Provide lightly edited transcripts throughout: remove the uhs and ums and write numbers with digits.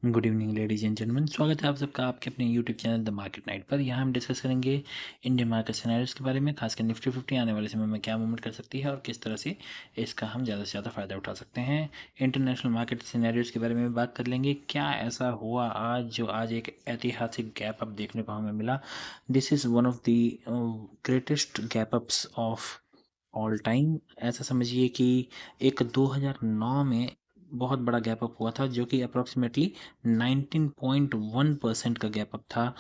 Good evening ladies and gentleman, स्वागत है आप सबका आपके अपने YouTube channel the market night पर। यहाँ हम डिस्कस करेंगे इंडियन मार्केट सिनेरियोज के बारे में, खासकर निफ्टी 50 आने वाले समय में क्या मूवमेंट कर सकती है और किस तरह से इसका हम ज़्यादा से ज़्यादा फ़ायदा उठा सकते हैं। इंटरनेशनल मार्केट सिनेरियोज के बारे में भी बात कर लेंगे, क्या ऐसा हुआ आज एक ऐतिहासिक गैप अप देखने को हमें मिला। This is one of the greatest gap ups of all time. ऐसा समझिए कि एक 2009 में बहुत बड़ा गैप अप हुआ था, जो कि अप्रॉक्सीमेटली 19.1% का गैप अप था।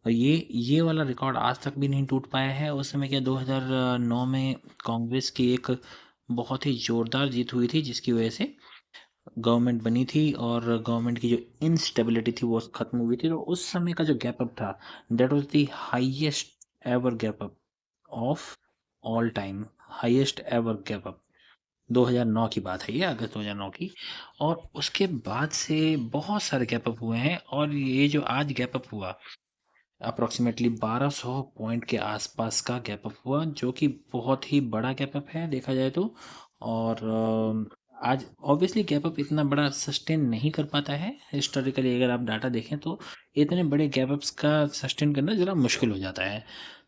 और ये वाला रिकॉर्ड आज तक भी नहीं टूट पाया है। उस समय क्या 2009 में कांग्रेस की एक बहुत ही ज़ोरदार जीत हुई थी, जिसकी वजह से गवर्नमेंट बनी थी और गवर्नमेंट की जो इंस्टेबिलिटी थी वो ख़त्म हुई थी। तो उस समय का जो गैप अप था, that was the highest ever gap up of all time. Highest ever gap up 2009 की बात है, ये अगस्त 2009 की। और उसके बाद से बहुत सारे गैप अप हुए हैं, और ये जो आज गैप अप हुआ अप्रोक्सीमेटली 1200 पॉइंट के आसपास का गैप अप हुआ, जो कि बहुत ही बड़ा गैप अप है देखा जाए तो। और आज ऑब्वियसली गैप अप इतना बड़ा सस्टेन नहीं कर पाता है। हिस्टोरिकली अगर आप डाटा देखें तो इतने बड़े गैप अप्स का सस्टेन करना ज़रा मुश्किल हो जाता है।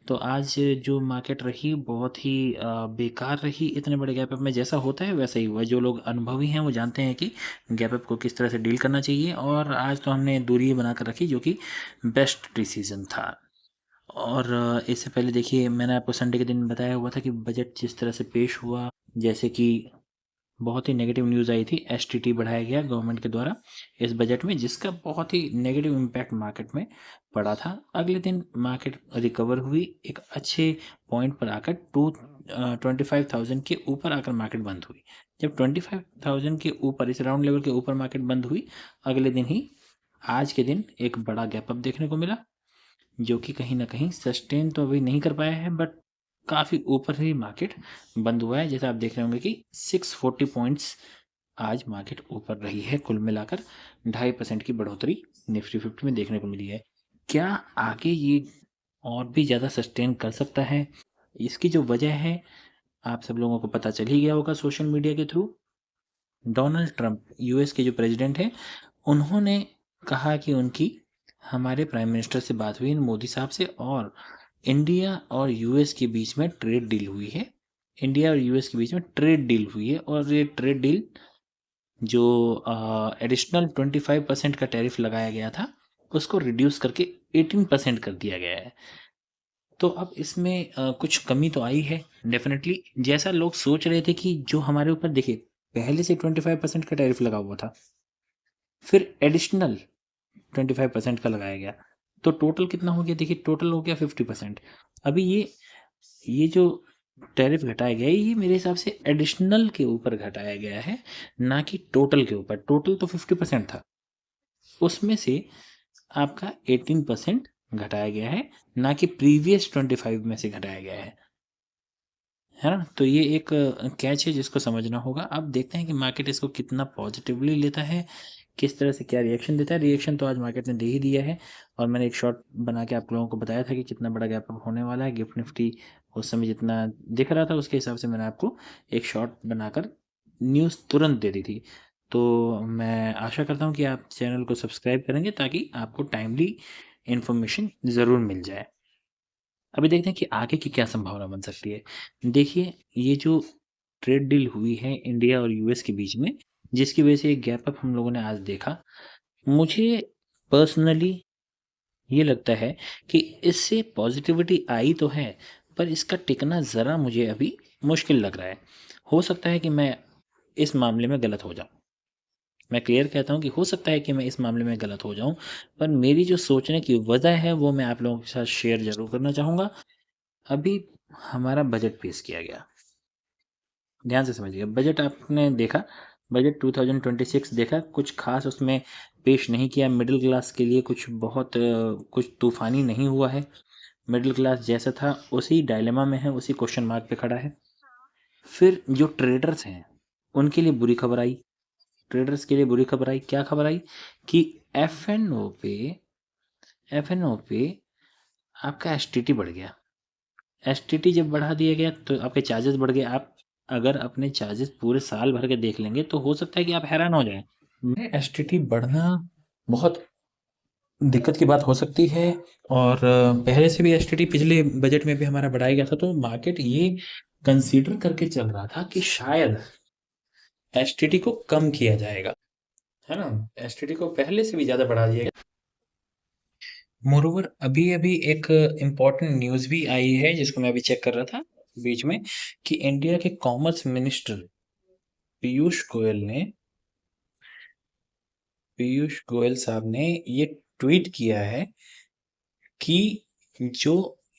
तो आज जो मार्केट रही बहुत ही बेकार रही। इतने बड़े गैप अप में जैसा होता है वैसा ही हुआ। जो लोग अनुभवी हैं वो जानते हैं कि गैप अप को किस तरह से डील करना चाहिए, और आज तो हमने दूरी बना कर रखी, जो कि बेस्ट डिसीजन था। और इससे पहले देखिए, मैंने आपको संडे के दिन बताया हुआ था कि बजट जिस तरह से पेश हुआ, जैसे कि बहुत ही नेगेटिव न्यूज़ आई थी, एसटीटी बढ़ाया गया गवर्नमेंट के द्वारा इस बजट में, जिसका बहुत ही नेगेटिव इम्पैक्ट मार्केट में पड़ा था। अगले दिन मार्केट रिकवर हुई, एक अच्छे पॉइंट पर आकर 25,000 के ऊपर आकर मार्केट बंद हुई। जब 25,000 के ऊपर, इस राउंड लेवल के ऊपर मार्केट बंद हुई, अगले दिन ही आज के दिन एक बड़ा गैप अप देखने को मिला, जो कि कहीं न कहीं सस्टेन तो अभी नहीं कर पाया है, बट काफ़ी ऊपर ही मार्केट बंद हुआ है। जैसा आप देख रहे होंगे कि 640 पॉइंट्स आज मार्केट ऊपर रही है। कुल मिलाकर 2.5% की बढ़ोतरी निफ्टी 50 में देखने को मिली है। क्या आगे ये और भी ज़्यादा सस्टेन कर सकता है? इसकी जो वजह है, आप सब लोगों को पता चल ही गया होगा सोशल मीडिया के थ्रू। डोनाल्ड ट्रंप, यूएस के जो प्रेसिडेंट हैं, उन्होंने कहा कि उनकी हमारे प्राइम मिनिस्टर से बात हुई, मोदी साहब से, और इंडिया और यूएस के बीच में ट्रेड डील हुई है। इंडिया और यूएस के बीच में ट्रेड डील हुई है, और ये ट्रेड डील जो एडिशनल 25% का टैरिफ लगाया गया था, उसको रिड्यूस करके 18% कर दिया गया है। तो अब इसमें कुछ कमी तो आई है डेफिनेटली। जैसा लोग सोच रहे थे कि जो हमारे ऊपर, देखिए, पहले से 25% का टैरिफ लगा हुआ था, फिर एडिशनल 25% का लगाया गया, तो टोटल कितना हो गया? देखिए, टोटल हो गया 50%। अभी ये जो टैरिफ घटाया गया है, ये मेरे हिसाब से एडिशनल के ऊपर घटाया गया है, ना कि टोटल के ऊपर। टोटल तो 50% था, उसमें से आपका 18% घटाया गया है, ना कि प्रीवियस 25 में से घटाया गया है ना। तो ये एक कैच है जिसको समझना होगा। अब देखते हैं कि मार्केट इसको कितना पॉजिटिवली लेता है, किस तरह से क्या रिएक्शन देता है। रिएक्शन तो आज मार्केट ने दे ही दिया है, और मैंने एक शॉर्ट बना के आप लोगों को बताया था कि कितना बड़ा गैप अप होने वाला है। गिफ्ट निफ्टी उस समय जितना दिख रहा था, उसके हिसाब से मैंने आपको एक शॉर्ट बनाकर न्यूज़ तुरंत दे दी थी। तो मैं आशा करता हूँ कि आप चैनल को सब्सक्राइब करेंगे, ताकि आपको टाइमली इन्फॉर्मेशन ज़रूर मिल जाए। अभी देखते हैं कि आगे की क्या संभावना बन सकती है। देखिए, ये जो ट्रेड डील हुई है इंडिया और यूएस के बीच में, जिसकी वजह से एक गैप अप हम लोगों ने आज देखा, मुझे पर्सनली ये लगता है कि इससे पॉजिटिविटी आई तो है, पर इसका टिकना ज़रा मुझे अभी मुश्किल लग रहा है। हो सकता है कि मैं इस मामले में गलत हो जाऊँ। मैं क्लियर कहता हूँ कि हो सकता है कि मैं इस मामले में गलत हो जाऊँ, पर मेरी जो सोचने की वजह है वो मैं आप लोगों के साथ शेयर ज़रूर करना चाहूँगा। अभी हमारा बजट पेश किया गया, ध्यान से समझिए। बजट आपने देखा, बजट 2026 देखा, कुछ खास उसमें पेश नहीं किया। मिडिल क्लास के लिए कुछ बहुत कुछ तूफानी नहीं हुआ है। मिडिल क्लास जैसा था उसी डायलेमा में है, उसी क्वेश्चन मार्क पे खड़ा है। फिर जो ट्रेडर्स हैं, उनके लिए बुरी खबर आई। ट्रेडर्स के लिए बुरी खबर आई, क्या खबर आई? कि एफ एन ओ पे आपका एसटीटी बढ़ गया। एसटीटी जब बढ़ा दिया गया तो आपके चार्जेस बढ़ गए। आप अगर अपने चार्जेस पूरे साल भर के देख लेंगे तो हो सकता है कि आप हैरान हो जाएं। एसटीटी बढ़ना बहुत दिक्कत की बात हो सकती है। और पहले से भी एसटीटी पिछले बजट में भी हमारा बढ़ाया गया था, तो मार्केट ये कंसीडर करके चल रहा था कि शायद एसटीटी को कम किया जाएगा, है ना? एसटीटी को पहले से भी ज़्यादा बढ़ा दिया गया। मोरोवर अभी-अभी एक इम्पोर्टेंट न्यूज़ भी आई है जिसको मैं अभी चेक कर रहा था बीच में, कि इंडिया के कॉमर्स मिनिस्टर पीयूष गोयल साहब ने ये ट्वीट किया है कि जो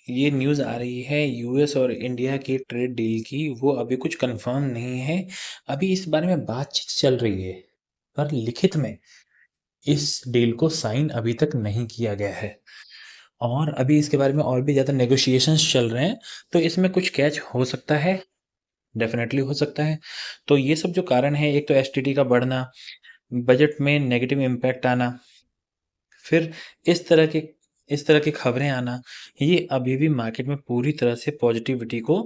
ये न्यूज़ आ रही है यूएस और इंडिया की ट्रेड डील की, वो अभी कुछ कंफर्म नहीं है। अभी इस बारे में बातचीत चल रही है, पर लिखित में इस डील को साइन अभी तक नहीं किया गया है और अभी इसके बारे में और भी ज़्यादा नेगोशिएशंस चल रहे हैं, तो इसमें कुछ कैच हो सकता है, डेफ़िनेटली हो सकता है। तो ये सब जो कारण है, एक तो एसटीटी का बढ़ना, बजट में नेगेटिव इम्पैक्ट आना, फिर इस तरह के इस तरह की खबरें आना, ये अभी भी मार्केट में पूरी तरह से पॉजिटिविटी को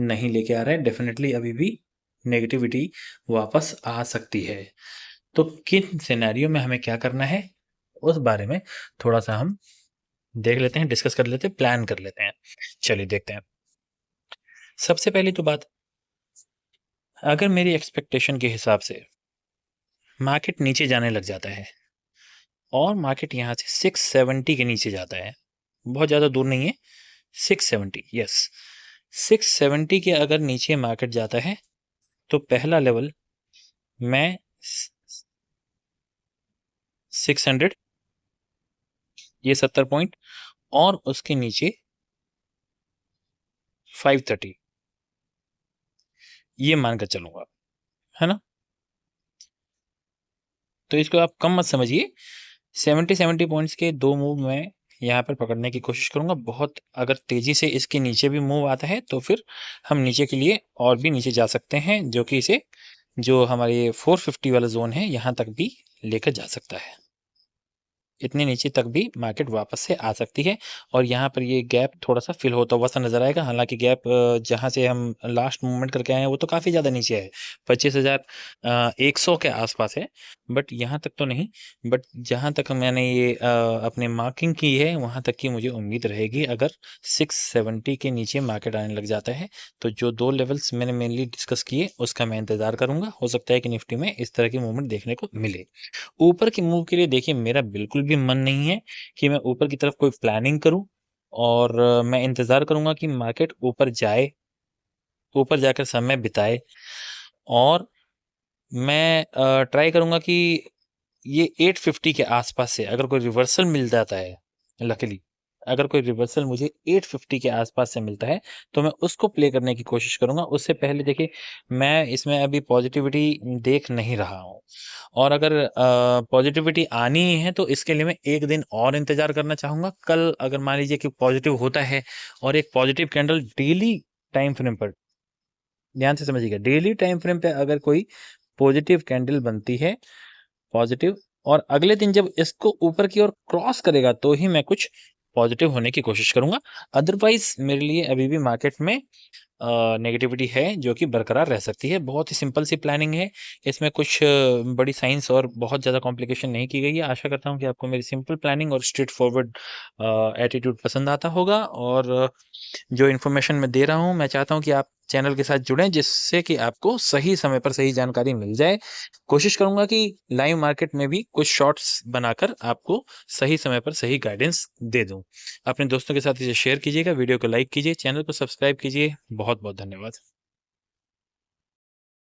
नहीं लेके आ रहा है। डेफ़िनेटली अभी भी नेगेटिविटी वापस आ सकती है। तो किन सिनेरियो में हमें क्या करना है, उस बारे में थोड़ा-सा हम देख लेते हैं, डिस्कस कर लेते हैं, प्लान कर लेते हैं। चलिए देखते हैं। सबसे पहली तो बात, अगर मेरी एक्सपेक्टेशन के हिसाब से मार्केट नीचे जाने लग जाता है और मार्केट यहाँ से 670 के नीचे जाता है, बहुत ज़्यादा दूर नहीं है, 670, यस, 670 के अगर नीचे मार्केट जाता है, तो पहला लेवल मैं 600, ये 70 पॉइंट, और उसके नीचे 530, ये मानकर चलूंगा, है ना? तो इसको आप कम मत समझिए। 70 पॉइंट्स के 2 मूव मैं यहाँ पर पकड़ने की कोशिश करूँगा। बहुत अगर तेज़ी से इसके नीचे भी मूव आता है, तो फिर हम नीचे के लिए और भी नीचे जा सकते हैं, जो कि इसे जो हमारे 450 वाला ज़ोन है, यहाँ तक भी लेकर जा सकता है। इतने नीचे तक भी मार्केट वापस से आ सकती है और यहाँ पर ये गैप थोड़ा-सा फ़िल होता हुआ सा नज़र आएगा। हालाँकि गैप जहाँ से हम लास्ट मूवमेंट करके आए हैं, वो तो काफ़ी ज़्यादा नीचे है। 25,100 के आस-पास है, बट यहाँ तक तो नहीं। बट जहाँ तक मैंने ये अपने मार्किंग की है, वहाँ तक की मुझे उम्मीद रहेगी। अगर 670 के नीचे मार्केट आने लग जाता है, तो जो 2 लेवल्स मैंने मेनली डिस्कस किए, उसका मैं इंतज़ार करूँगा। हो सकता है कि निफ्टी में इस तरह की मूवमेंट देखने को मिले। ऊपर की मूव के लिए देखिए, मेरा बिल्कुल भी मन नहीं है कि मैं ऊपर की तरफ कोई प्लानिंग करूं, और मैं इंतज़ार करूंगा कि मार्केट ऊपर जाए, ऊपर जाकर समय बिताए, और मैं ट्राई करूंगा कि ये 850 के आसपास से अगर कोई रिवर्सल मिल जाता है, लकीली अगर कोई रिवर्सल मुझे 850 के आसपास से मिलता है, तो मैं उसको प्ले करने की कोशिश करूंगा। उससे पहले देखिए, मैं इसमें अभी पॉजिटिविटी देख नहीं रहा हूँ, और अगर पॉजिटिविटी आनी ही है, तो इसके लिए मैं एक दिन और इंतजार करना चाहूंगा। कल अगर मान लीजिए कि पॉजिटिव होता है और एक positive candle daily time frame पर, ध्यान से समझिएगा, डेली टाइम फ्रेम पे अगर कोई पॉजिटिव कैंडल बनती है, पॉजिटिव, और अगले दिन जब इसको ऊपर की ओर क्रॉस करेगा, तो ही मैं कुछ पॉजिटिव होने की कोशिश करूंगा। अदरवाइज मेरे लिए अभी भी मार्केट में नेगेटिविटी है, जो कि बरकरार रह सकती है। बहुत ही सिंपल सी प्लानिंग है, इसमें कुछ बड़ी साइंस और बहुत ज़्यादा कॉम्प्लिकेशन नहीं की गई है। आशा करता हूँ कि आपको मेरी सिंपल प्लानिंग और स्ट्रेट फॉरवर्ड एटीट्यूड पसंद आता होगा, और जो इन्फॉर्मेशन मैं दे रहा हूँ, मैं चाहता हूँ कि आप चैनल के साथ जुड़ें, जिससे कि आपको सही समय पर सही जानकारी मिल जाए। कोशिश करूंगा कि लाइव मार्केट में भी कुछ शॉर्ट्स बनाकर आपको सही समय पर सही गाइडेंस दे दूं। अपने दोस्तों के साथ इसे शेयर कीजिएगा, वीडियो को लाइक कीजिए, चैनल को सब्सक्राइब कीजिए। बहुत बहुत धन्यवाद।